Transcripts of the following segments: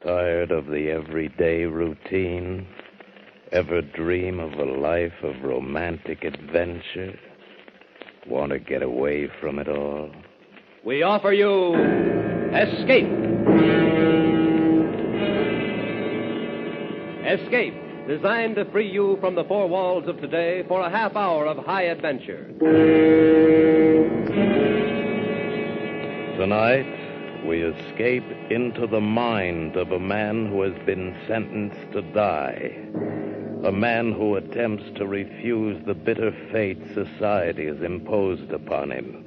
Tired of the everyday routine? Ever dream of a life of romantic adventure? Want to get away from it all? We offer you Escape. Escape, designed to free you from the four walls of today for a half hour of high adventure. Tonight, we escape into the mind of a man who has been sentenced to die. A man who attempts to refuse the bitter fate society has imposed upon him,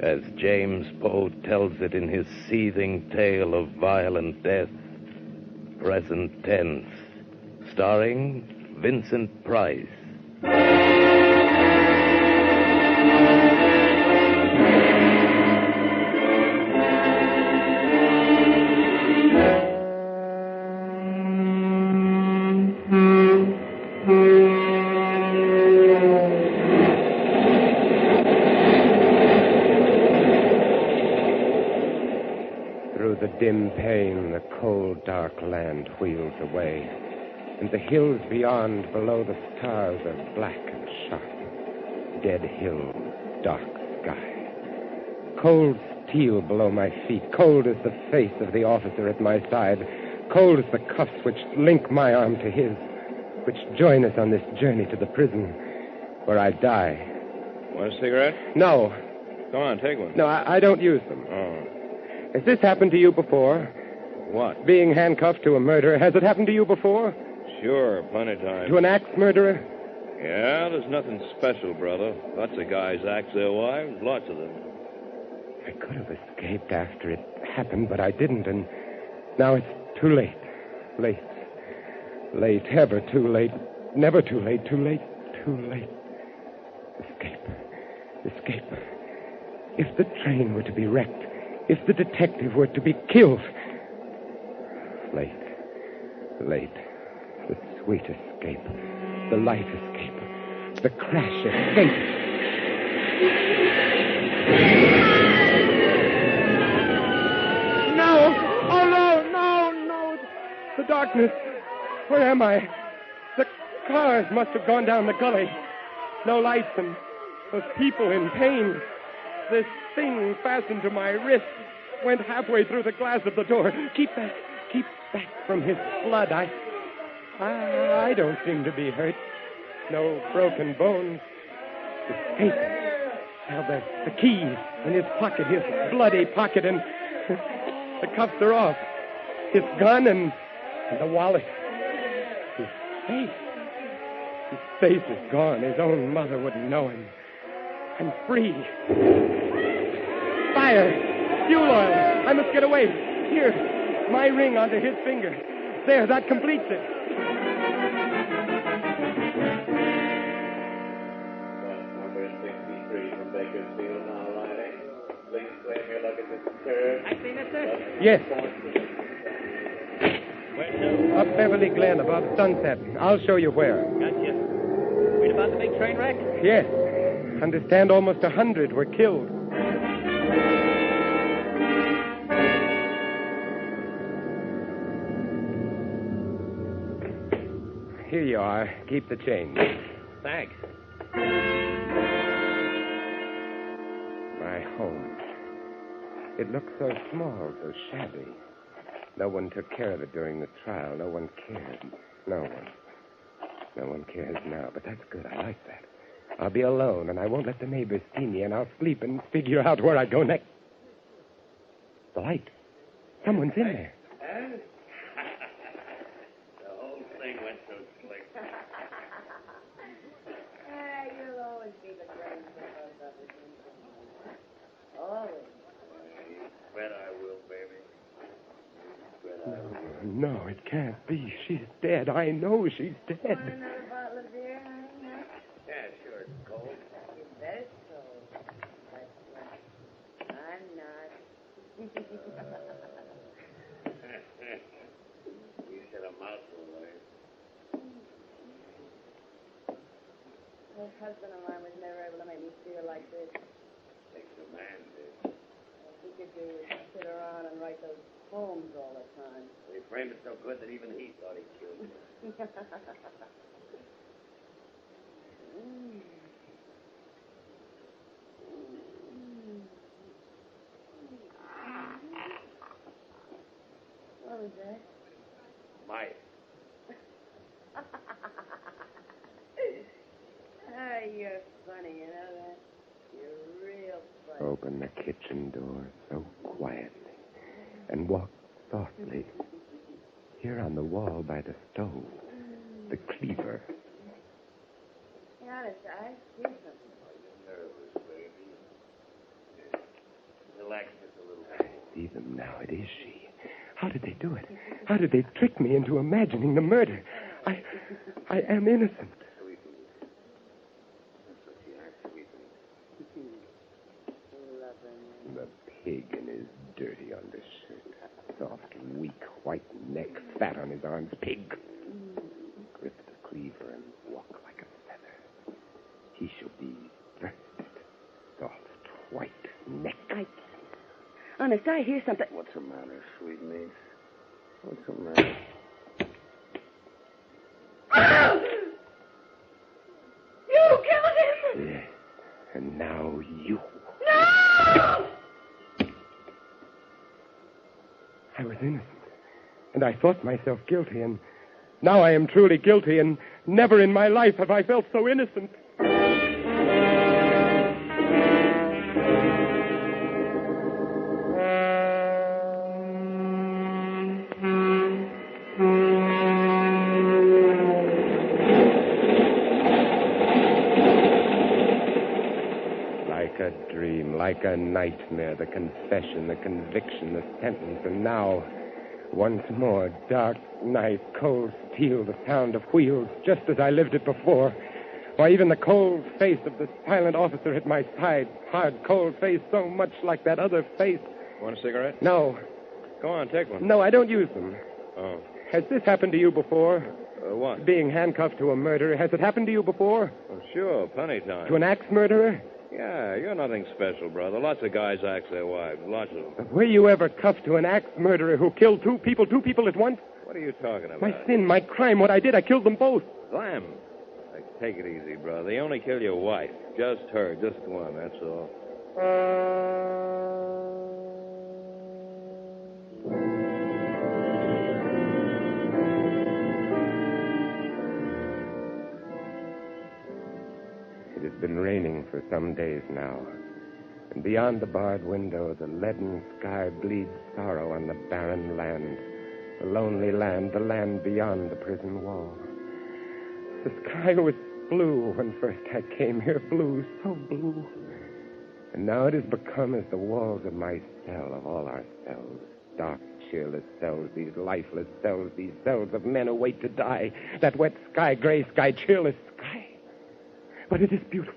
as James Poe tells it in his seething tale of violent death, Present Tense, starring Vincent Price. Dim pain, the cold, dark land wheels away, and the hills beyond, below the stars, are black and sharp. Dead hill, dark sky. Cold steel below my feet, cold as the face of the officer at my side, cold as the cuffs which link my arm to his, which join us on this journey to the prison where I die. Want a cigarette? No. Come on, take one. No, I don't use them. Oh. Has this happened to you before? What? Being handcuffed to a murderer. Has it happened to you before? Sure, plenty of times. To an axe murderer? Yeah, there's nothing special, brother. Lots of guys axe their wives, lots of them. I could have escaped after it happened, but I didn't, and now it's too late. Late. Late, ever too late. Never too late, too late, too late. Escape. Escape. If the train were to be wrecked, if the detective were to be killed. Late. Late. The sweet escape. The light escape. The crash escape. No! Oh, no! The darkness. Where am I? The cars must have gone down the gully. No lights and those people in pain. This thing fastened to my wrist went halfway through the glass of the door. Keep back from his blood. I don't seem to be hurt. No broken bones. Escape. Now the key in his pocket, his bloody pocket, and the cuffs are off. His gun and the wallet. His face. His face is gone. His own mother wouldn't know him. I'm free. Fire! Fuel oil! I must get away. Here, my ring onto his finger. There, that completes it. Number 63 from Bakersfield now arriving. Please claim your luggage at the curb. I seen it, sir. Yes. Where to? Up Beverly Glen above sunset. I'll show you where. Gotcha. Read about the big train wreck? Yes. Understand almost 100 were killed. Here you are. Keep the change. Thanks. My home. It looked so small, so shabby. No one took care of it during the trial. No one cared. No one cares now, but that's good. I like that. I'll be alone, and I won't let the neighbors see me, and I'll sleep and figure out where I go next. The light. Someone's in there. The whole thing went so slick. You'll always be the greatest of us, always. You bet I will, baby. You bet I will. No, it can't be. She's dead. I know she's dead. Want another bottle of beer, honey? Yeah, sure, it's cold. It's very cold. But I'm not. You said a mouthful, right? This husband of mine was never able to make me feel like this. Takes a man, dude. All he could do was sit around and write those poems bones all the time. They framed it so good that even he thought he killed him. What was that? Mike. You're funny, you know that? You're real funny. Open the kitchen door so quietly and walk softly. Here on the wall by the stove, the cleaver. Hey, honest, I see something. You're nervous, baby. Relax just a little I bit. see them now. It is she. How did they do it? How did they trick me into imagining the murder? I am innocent. The pig in his dirty undershirt. Soft, weak, white neck, fat on his arms. Pig. Grip the cleaver and walk like a feather. He shall be breasted. Soft, white neck. Honest, I hear something. What's the matter, sweet niece? What's the matter? Oh! You killed him! Yes. And now you. No! I was innocent. And I thought myself guilty, and now I am truly guilty, and never in my life have I felt so innocent. Like a dream, like a nightmare, the confession, the conviction, the sentence, and now, once more, dark night, cold steel, the sound of wheels, just as I lived it before. Why, even the cold face of the silent officer at my side, hard, cold face, so much like that other face. Want a cigarette? No, Go on, take one. no, I don't use them. Oh. Has this happened to you before? What? Being handcuffed to a murderer, has it happened to you before? Oh, sure, plenty of times. To an axe murderer? Yeah, you're nothing special, brother. Lots of guys axe their wives. Lots of them. Were you ever cuffed to an axe murderer who killed two people at once? What are you talking about? My sin, my crime, what I did, I killed them both. Them. Take it easy, brother. They only kill your wife. Just her. Just one, that's all. It has been raining for some days now. And beyond the barred window, the leaden sky bleeds sorrow on the barren land. The lonely land, the land beyond the prison wall. The sky was blue when first I came here, blue, so blue. And now it has become as the walls of my cell, of all our cells. Dark, cheerless cells, these lifeless cells, these cells of men who wait to die. That wet sky, gray sky, cheerless sky. But it is beautiful.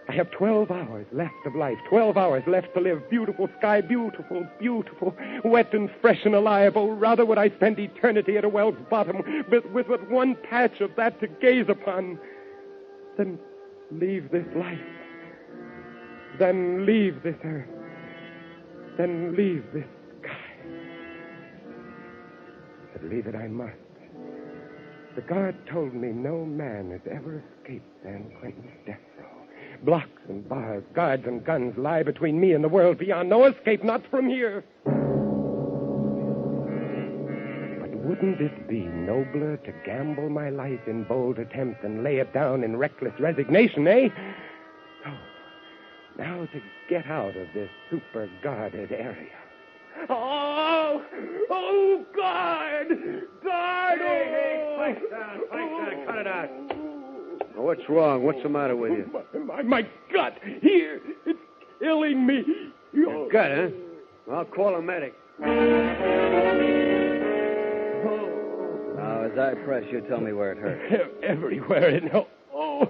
I have 12 hours left of life, 12 hours left to live. Beautiful sky, beautiful, beautiful, wet and fresh and alive. Oh, rather would I spend eternity at a well's bottom with but one patch of that to gaze upon than leave this life, than leave this earth, than leave this sky. But leave it I must. The guard told me no man has ever escaped San Quentin's death row. Blocks and bars, guards and guns lie between me and the world beyond. No escape, not from here. But wouldn't it be nobler to gamble my life in bold attempt and lay it down in reckless resignation, eh? So, now to get out of this super-guarded area. Oh, guard! Guard! Hey, pipe down, cut it out. What's wrong? What's the matter with you? My gut, here, it's killing me. Your gut, huh? I'll call a medic. Now, as I press, you tell me where it hurts. Everywhere, all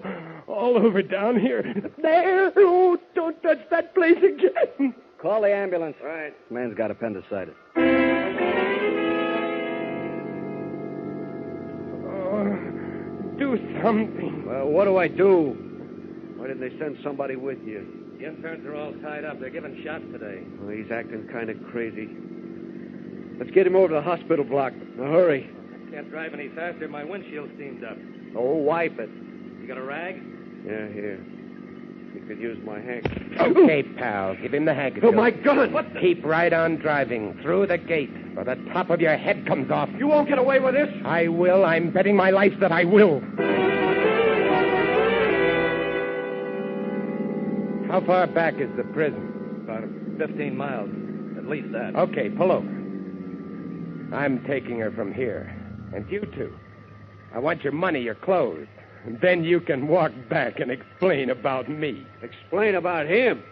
over down here. There! Oh, don't touch that place again. Call the ambulance. Right. This man's got appendicitis. Do something. Well, what do I do? Why didn't they send somebody with you? The interns are all tied up. They're giving shots today. Well, he's acting kind of crazy. Let's get him over to the hospital block. Now, hurry. Can't drive any faster. My windshield's steamed up. Oh, wipe it. You got a rag? Yeah, here. You could use my handkerchief. Okay, pal. Give him the handkerchief. Oh, my gun! What the... Keep right on driving through the gate, or the top of your head comes off. You won't get away with this? I will. I'm betting my life that I will. How far back is the prison? About 15 miles. At least that. Okay, pull over. I'm taking her from here. And you two. I want your money, your clothes. And then you can walk back and explain about me. Explain about him.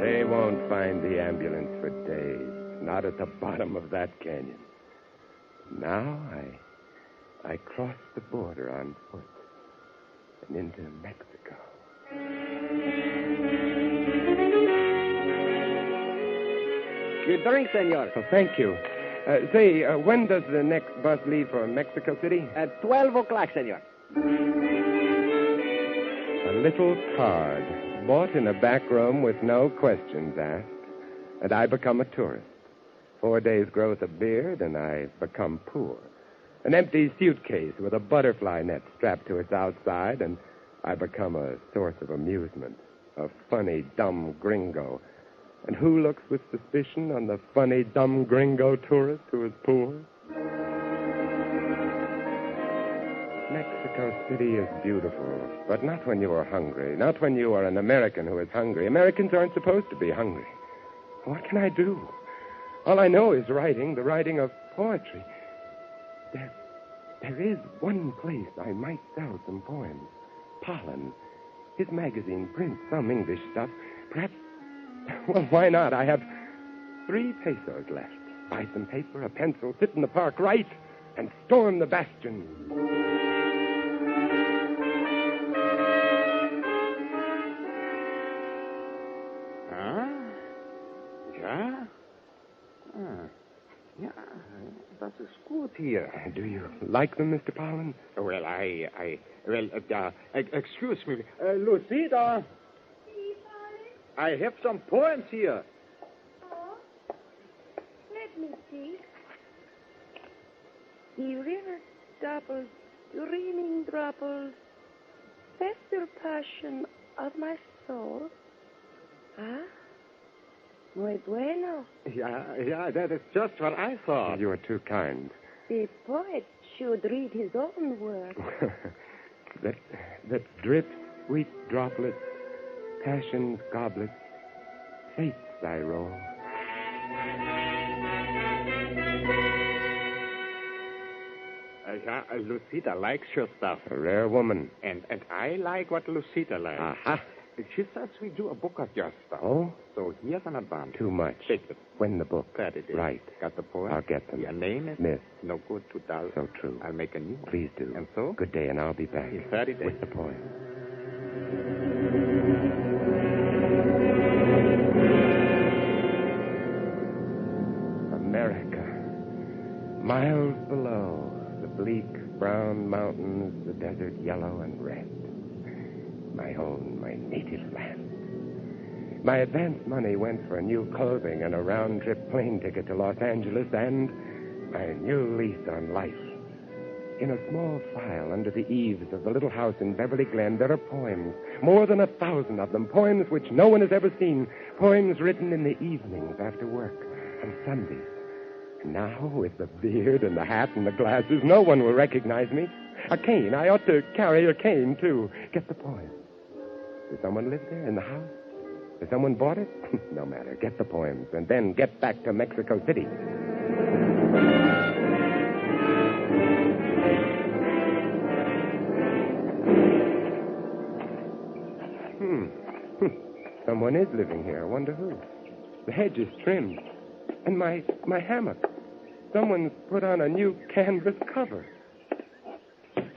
They won't find the ambulance for days. Not at the bottom of that canyon. Now I cross the border on foot and into Mexico. Your drink, senor. Oh, thank you. When does the next bus leave for Mexico City? At 12 o'clock, senor. A little card, bought in a back room with no questions asked, and I become a tourist. 4 days' growth of beard, and I become poor. An empty suitcase with a butterfly net strapped to its outside, and I become a source of amusement. A funny, dumb gringo. And who looks with suspicion on the funny, dumb gringo tourist who is poor? Mexico City is beautiful, but not when you are hungry. Not when you are an American who is hungry. Americans aren't supposed to be hungry. What can I do? All I know is writing, the writing of poetry. There is one place I might sell some poems. Pollen. His magazine prints some English stuff. Perhaps... Well, why not? I have 3 pesos left. Buy some paper, a pencil, sit in the park, write, and storm the bastion. Ja? Ja, dat is goed hier. Do you like them, Mr. Pollen? Well, excuse me. Lucida. I have some poems here. Oh, let me see. The river doubles, dreaming dropples, fester passion of my soul. Ah, muy bueno. Yeah, that is just what I thought. You are too kind. The poet should read his own work. that drip, sweet droplets, passion's goblet, fates I roll. Lucida likes your stuff. A rare woman. And I like what Lucida likes. Aha. She says we do a book of your stuff. Oh? So here's an advance. Too much. Take it. When the book? That it is. Right. Got the poem? I'll get them. Your name is? Smith. No good, $2. So true. I'll make a new one. Please do. And so? Good day, and I'll be back. 30 days. With the poem. America. Miles below, the bleak brown mountains, the desert yellow and red. My own, my native land. My advance money went for new clothing and a round-trip plane ticket to Los Angeles and my new lease on life. In a small file under the eaves of the little house in Beverly Glen, there are poems, more than 1,000 of them, poems which no one has ever seen, poems written in the evenings after work on Sundays. And now, with the beard and the hat and the glasses, no one will recognize me. A cane. I ought to carry a cane, too. Get the poem. Does someone live there in the house? Has someone bought it? No matter. Get the poems, and then get back to Mexico City. Someone is living here. I wonder who. The hedge is trimmed. And my hammock. Someone's put on a new canvas cover. Get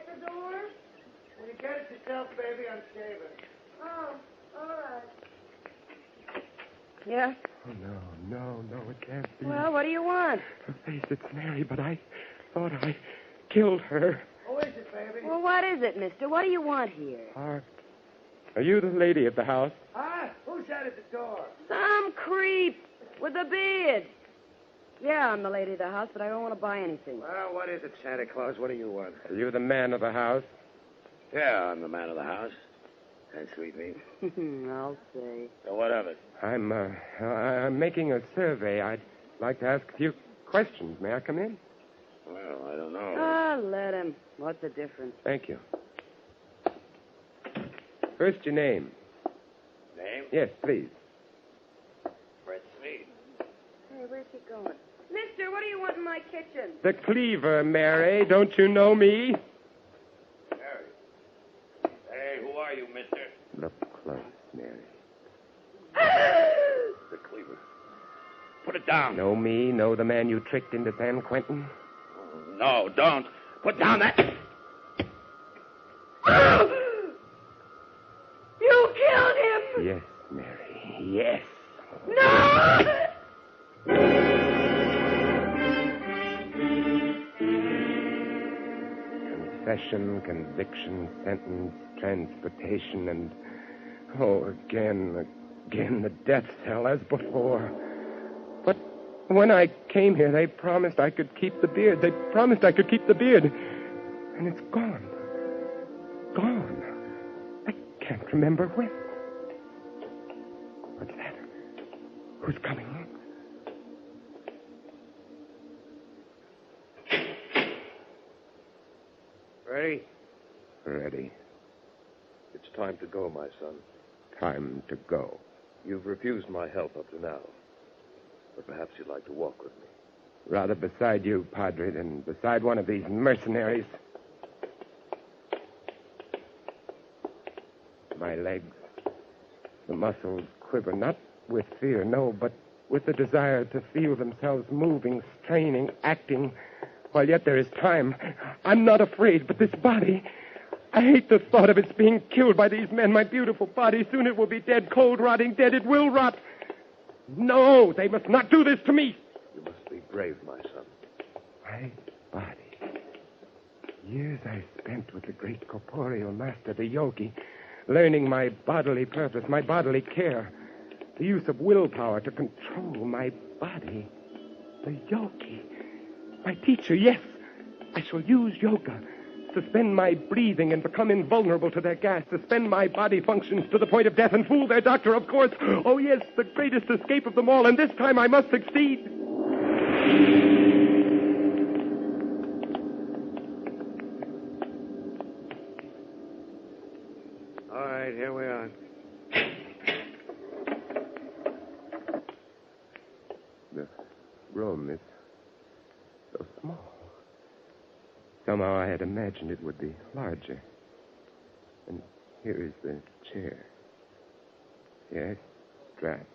the door? Will you get it yourself, baby? I'm shaving. Oh, all right. Yeah? Oh, no, it can't be. Well, what do you want? Her face, it's Mary, but I thought I killed her. Who is it, baby? Well, what is it, mister? What do you want here? Are you the lady at the house? Huh? Who's that at the door? Some creep with a beard. Yeah, I'm the lady of the house, but I don't want to buy anything. Well, what is it, Santa Claus? What do you want? Are you the man of the house? Yeah, I'm the man of the house. And sweetmeat. I'll say. So what of it? I'm making a survey. I'd like to ask a few questions. May I come in? Well, I don't know. Let him. What's the difference? Thank you. First, your name. Name? Yes, please. Fred Sweet. Hey, where's he going? Mister, what do you want in my kitchen? The cleaver, Mary. Don't you know me? Mary. Hey, who are you, mister? Look close, Mary. The cleaver. Put it down. Know me? Know the man you tricked into San Quentin? No, don't. Put down that... You killed him! Yes, Mary. Yes. No! Confession, conviction, sentence, transportation, and... Oh, again, the death cell as before. But when I came here, they promised I could keep the beard. They promised I could keep the beard. And it's gone. Gone. I can't remember when. What's that? Who's coming in? Ready? Ready. It's time to go, my son. Time to go. You've refused my help up to now. But perhaps you'd like to walk with me. Rather beside you, Padre, than beside one of these mercenaries. My legs, the muscles quiver, not with fear, no, but with the desire to feel themselves moving, straining, acting, while yet there is time. I'm not afraid, but this body... I hate the thought of its being killed by these men. My beautiful body, soon it will be dead, cold, rotting dead. It will rot. No, they must not do this to me. You must be brave, my son. My body. Years I spent with the great corporeal master, the yogi, learning my bodily purpose, my bodily care, the use of willpower to control my body. The yogi. My teacher, yes. I shall use yoga. Suspend my breathing and become invulnerable to their gas. Suspend my body functions to the point of death and fool their doctor, of course. Oh, yes, the greatest escape of them all, and this time I must succeed. All right, here we are. The room is so small. Somehow I had imagined it would be larger. And here is the chair. Yes, strap.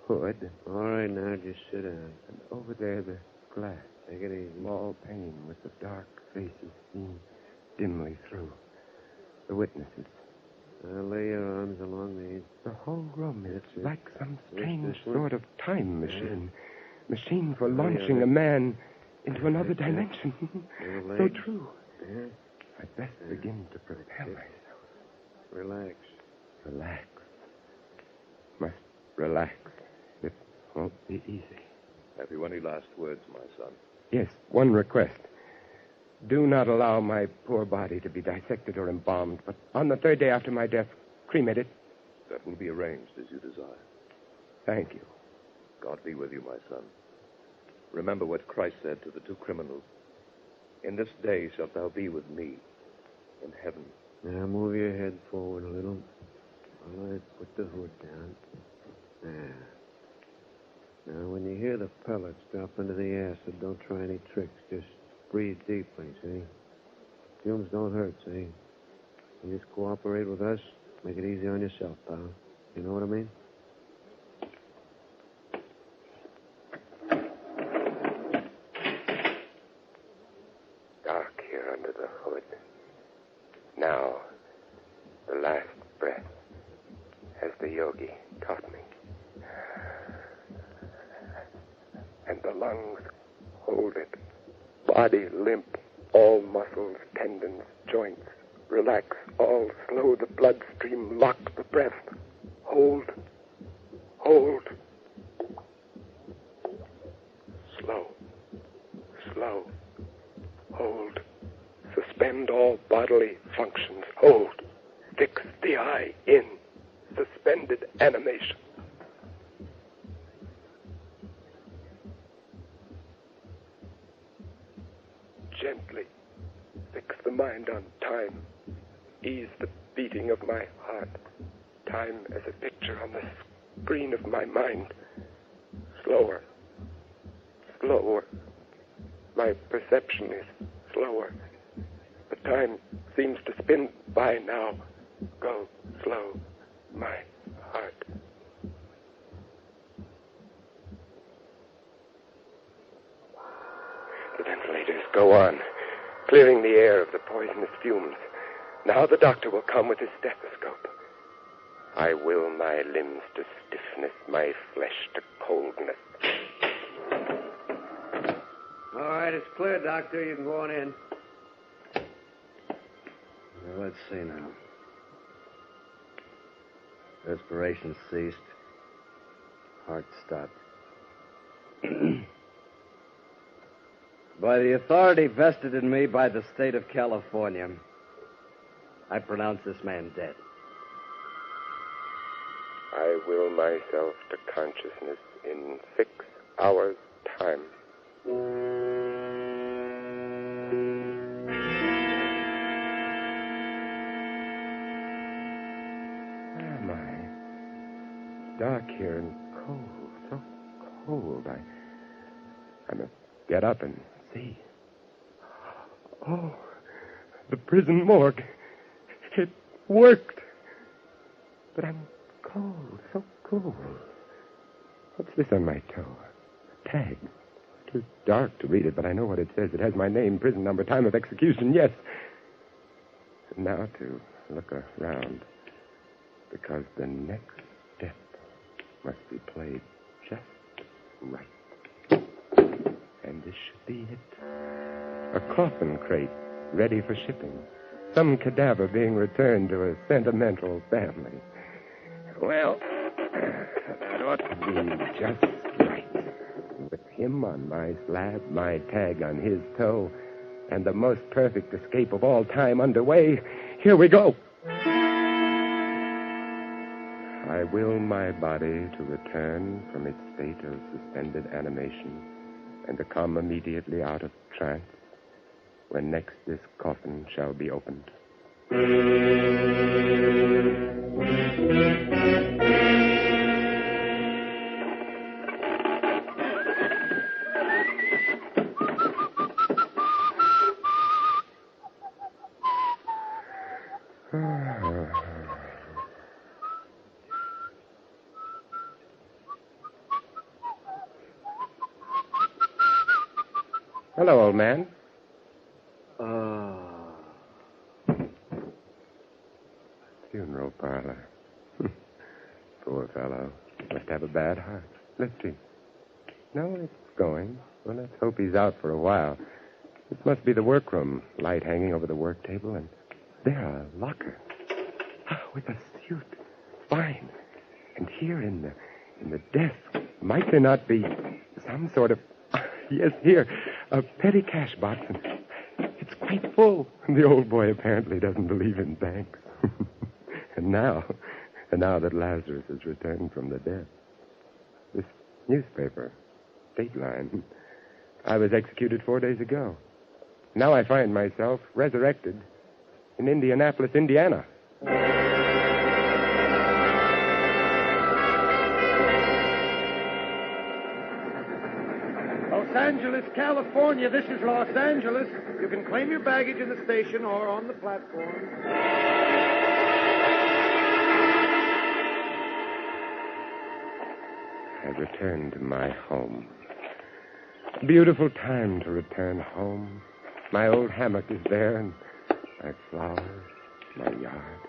Hood. All right, now just sit down. And over there, the glass. Take it easy. Small pane with the dark faces seen dimly through. The witnesses. Now lay your arms along these. The whole room is That's it. like some This strange one? sort of time machine. Machine for yeah, launching a man into another That's it. dimension. Your So leg. true. Yeah. I'd best begin to prepare myself. Relax. Relax. Must relax. It won't be easy. Have you any last words, my son? Yes, one request. Do not allow my poor body to be dissected or embalmed, but on the third day after my death, cremate it. That will be arranged as you desire. Thank you. God be with you, my son. Remember what Christ said to the two criminals. In this day shalt thou be with me in heaven. Now move your head forward a little. All right, put the hood down. There. Now, when you hear the pellets drop into the acid, don't try any tricks. Just breathe deeply, see? Fumes don't hurt, see? You just cooperate with us. Make it easy on yourself, pal. You know what I mean? Dark here under the hood. Now, the last breath, as the yogi taught me. And the lungs hold it. Body limp, all muscles, tendons, joints, Relax all. Slow the bloodstream. Lock the breath. Hold. Hold. Slow. Slow. Hold. Suspend all bodily functions. Hold. Fix the eye in. Suspended animation. Gently fix the mind on time. Ease the beating of my heart. Time as a picture on the screen of my mind. Slower. Slower. My perception is slower. The time seems to spin by now. Go slow, my heart. The ventilators go on, clearing the air of the poisonous fumes. Now the doctor will come with his stethoscope. I will my limbs to stiffness, my flesh to coldness. All right, it's clear, Doctor. You can go on in. Well, let's see now. Respiration ceased. Heart stopped. By the authority vested in me by the state of California, I pronounce this man dead. I will myself to consciousness in 6 hours' time. Am I? Dark here and cold, so cold. I must get up and see. Oh, the prison morgue. It worked. But I'm cold, so cold. What's this on my toe? A tag. Too dark to read it, but I know what it says. It has my name, prison number, time of execution, yes. And now to look around, because the next step must be played just right. And this should be it. A coffin crate ready for shipping. Some cadaver being returned to a sentimental family. Well, that ought to be just right. With him on my slab, my tag on his toe, and the most perfect escape of all time underway, here we go. I will my body to return from its state of suspended animation and to come immediately out of trance when next this coffin shall be opened. Hello, old man. Funeral parlor. Poor fellow. Must have a bad heart. Let's see. No, it's going. Well, let's hope he's out for a while. This must be the workroom. Light hanging over the work table, and there, a locker. With a suit. Fine. And here in the desk, might there not be some sort of... Yes, here, a petty cash box. And it's quite full. The old boy apparently doesn't believe in banks. And now that Lazarus has returned from the dead, this newspaper, Dateline, I was executed 4 days ago. Now I find myself resurrected in Indianapolis, Indiana. Los Angeles, California. This is Los Angeles. You can claim your baggage in the station or on the platform. I return to my home. Beautiful time to return home. My old hammock is there, and my flowers, my yard.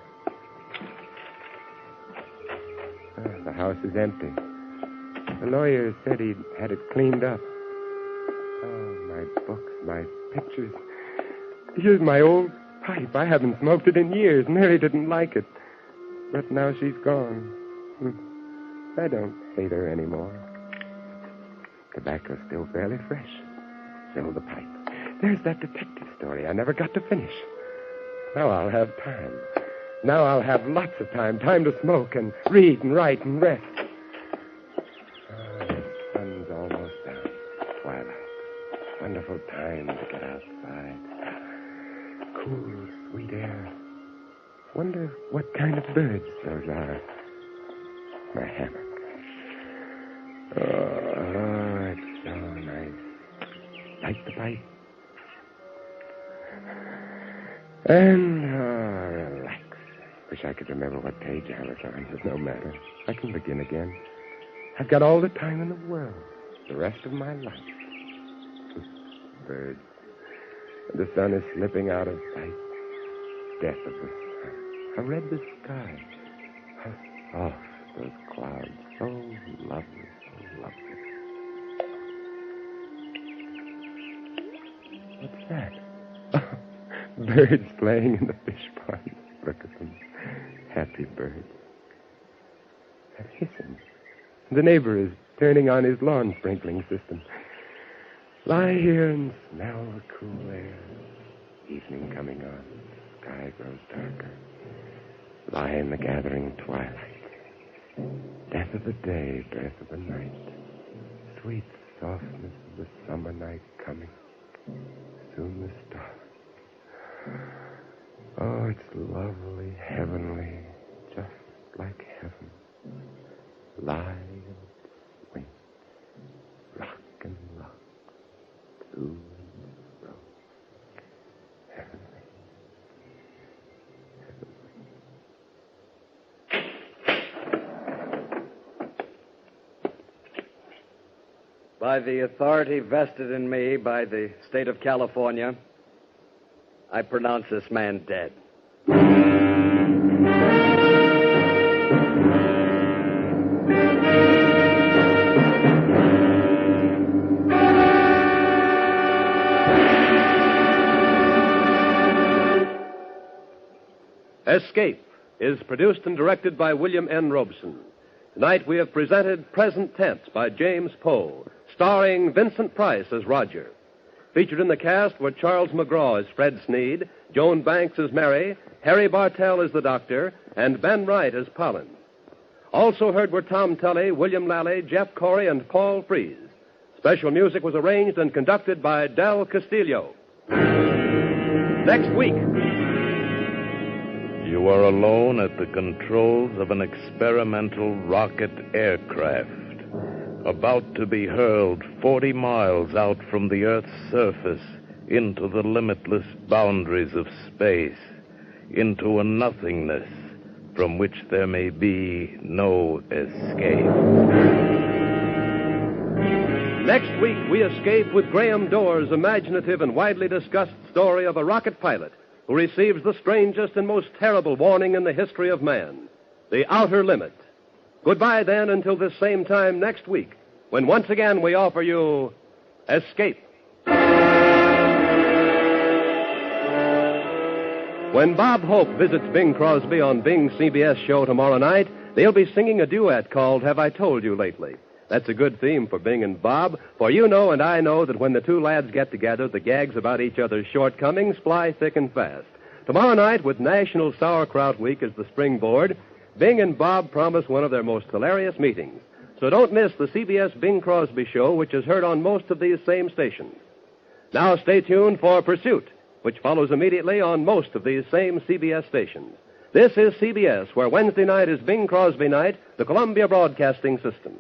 The house is empty. The lawyer said he'd had it cleaned up. Oh, my books, my pictures. Here's my old pipe. I haven't smoked it in years. Mary didn't like it. But now she's gone. I don't hate her anymore. Tobacco's still fairly fresh. So the pipe. There's that detective story I never got to finish. Now I'll have time. Now I'll have lots of time. Time to smoke and read and write and rest. The sun's almost down. Twilight. Wonderful time to get outside. Cool, sweet air. Wonder what kind of birds those are. My hammock. Oh, it's so nice. Light the pipe. And relax. Wish I could remember what page I was on, but no matter. I can begin again. I've got all the time in the world. The rest of my life. Birds. And the sun is slipping out of sight. Death of the sun. How red the sky. How soft those clouds. So lovely, so lovely. What's that? Birds playing in the fish pond. Look at them. Happy birds. That hissing. The neighbor is turning on his lawn sprinkling system. Lie here and smell the cool air. Evening coming on. Sky grows darker. Lie in the gathering twilight. Death of the day, breath of the night. Sweet softness of the summer night coming. Soon the stars. Oh, it's lovely, heavenly, just like heaven. Lie and swing, rock and rock, to and fro. Heavenly, heavenly. By the authority vested in me by the state of California, I pronounce this man dead. Escape is produced and directed by William N. Robson. Tonight we have presented Present Tense by James Poe, starring Vincent Price as Roger. Featured in the cast were Charles McGraw as Fred Sneed, Joan Banks as Mary, Harry Bartell as the Doctor, and Ben Wright as Pollen. Also heard were Tom Tully, William Lally, Jeff Corey, and Paul Frees. Special music was arranged and conducted by Del Castillo. Next week. You are alone at the controls of an experimental rocket aircraft, about to be hurled 40 miles out from the Earth's surface into the limitless boundaries of space, into a nothingness from which there may be no escape. Next week, we escape with Graham Doerr's imaginative and widely discussed story of a rocket pilot who receives the strangest and most terrible warning in the history of man, the outer limit. Goodbye, then, until this same time next week, when once again we offer you Escape. When Bob Hope visits Bing Crosby on Bing's CBS show tomorrow night, they'll be singing a duet called Have I Told You Lately? That's a good theme for Bing and Bob, for you know and I know that when the two lads get together, the gags about each other's shortcomings fly thick and fast. Tomorrow night, with National Sauerkraut Week as the springboard, Bing and Bob promise one of their most hilarious meetings. So don't miss the CBS Bing Crosby show, which is heard on most of these same stations. Now stay tuned for Pursuit, which follows immediately on most of these same CBS stations. This is CBS, where Wednesday night is Bing Crosby night, the Columbia Broadcasting System.